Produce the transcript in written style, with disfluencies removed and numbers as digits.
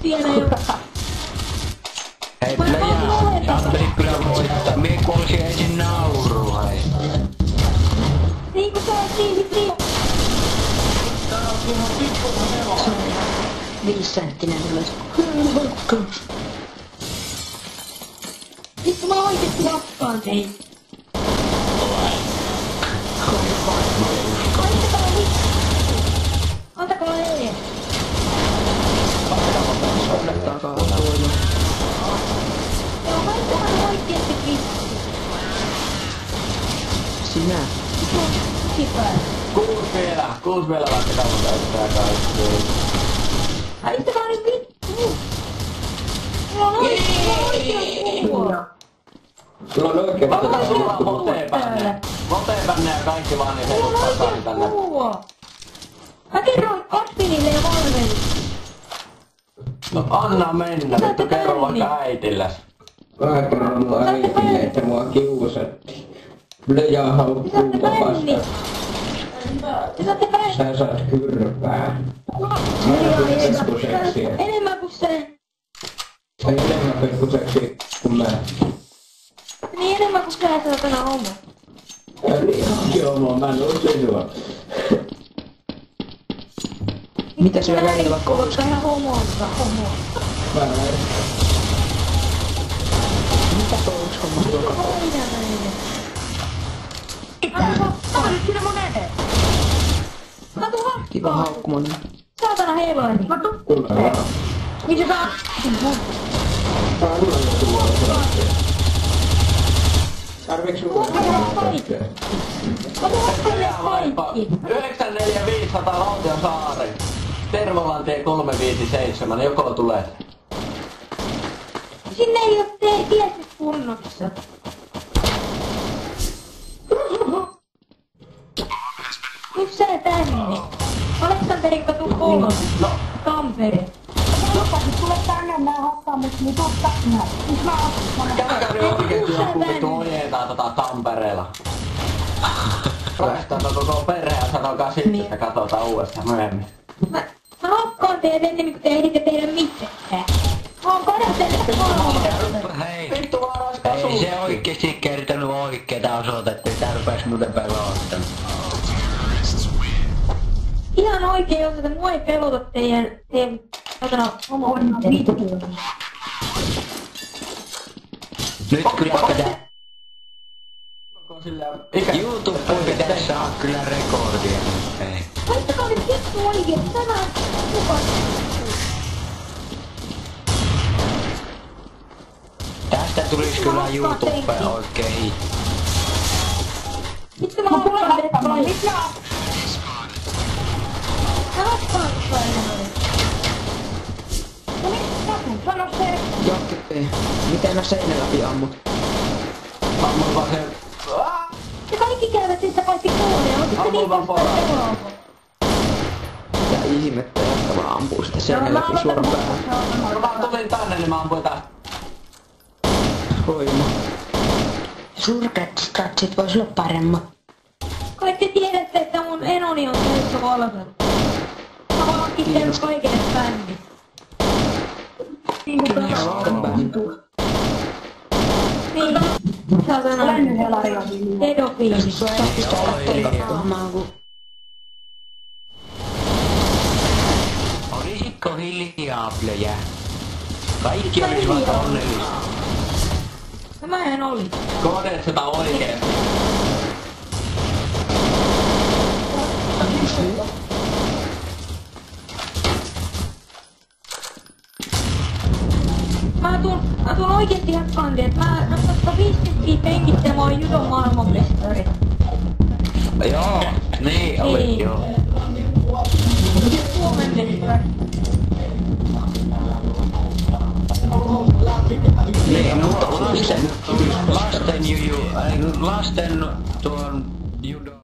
Tiedä jo. Hei, plejaa. Santeri kyllä voittaa. Mie kuolisin ensin nauruun, hei. Niinku sä oot niin. Tää on ihan pikkuinen hevonen. 5 senttinen ylös. Vittu mä oikeesti lakkaan teitä. Laittakaa vittu. Antakaa ees. Takaa tuolla. Joo, laittakaa oikeesti vittu. Sinä. Sipää. 6 vielä vaikka kauan täyttää kaikki. Laittakaa nyt vittu. Mulla on oikein kuva. Sulla on oikein Laitetaan sulla vaan motepänne ja kaikki vaan niin heidät tasaani tänne. Mä kerroin adminille ja Valvelle. No anna mennä, vittu kerro vaikka äitilles. Mä kerron mun äitille, että mua kiusattiin. Plejaa haukkuu kovasta. Sä saat kyrpää. Mä oon pikkuseksiä. Enemmän kuin se. Ei enemmän pikkuseksiä kuin mä. Niin enemmän kuin sä saatana homo. Ja niin onkin homo, mä en oo sinua. Mitä syö välillä koulussa? Koska ihan homoista, homoa. Mä en. Mitä koulussa homma tuokaa? Aina näin. Mä nyt sinne mun eteen. Mä tuun Kiva hakkaan. haukkumonen. Saatana heiloni. Mä tuun. Niin se saa. Tarviiks sulla? Mä tuun hakkaan kaikki. 94500 Valtionsaari. Tervolantie 357, joko tulet? Sinne ei oo tietyt kunnossa. Tuu sä tänne. Aleksanterikka tuu kolme. No, Tampere. Tule tänne, mä hakkaan mut tuu tänne. Nyt mä hakkaan. käy oikeesti joku vittu ojentaa Tampereella. Päästään koko perheen ja sanokaa sitten, että katsotaan uudestaan myöhemmin. Mä hakkaan teidät ennen kuin te ehditte tehdä mitään. Mä oon kadotteellista maailmaa. Hei. Vittu vaan raskaa Ei se oikeesti kertonut oikeeta osoitetta, tää rupes muuten pelottanut. Ihan oikein osoite, mua ei pelota teidän homo-vittu. Nyt kyllä pitää... Ikä... YouTube pitäis saa kyllä rekordia. Hei. Laittakaa nyt vittu oikein, tämä mukaan. Tästä tulis kyllä YouTubeen oikein hit. Vittu mä hakkaan teidät paljon. Mä hakkaan paljon. No mit, sano se. Jokke. Miten mä seinän läpi ammut? Ammun vaan se... Ja kaikki käyvät sitten paitsi kuulia, mutta se Ammun vaan poraa. Mitä ihmettä, että vaan ampuu sitä seinän läpi suoraan päähän. Mä vaan tulin tänne, niin mä ampuin tästä. Voima. Surkeat statsit vois olla paremmat. Kai te tiedätte, että mun enoni on töissä valvella. Mä oon hankittanut kaikille bändi. Niin kuin niin. Saatana. Pedofiili. Olisitko hiljaa, plöjä? Kaikki olisivat onnellisia. No mä en oli. Koodeet sitä oikein. Mä tuun oikeesti hakkaan teet. Mä ottaa 50 penkittä, mä oon judon maailmanmestari. Joo, niin olit Niin. joo. Suomen mestari. Niin, mutta lasten juju, lasten tuon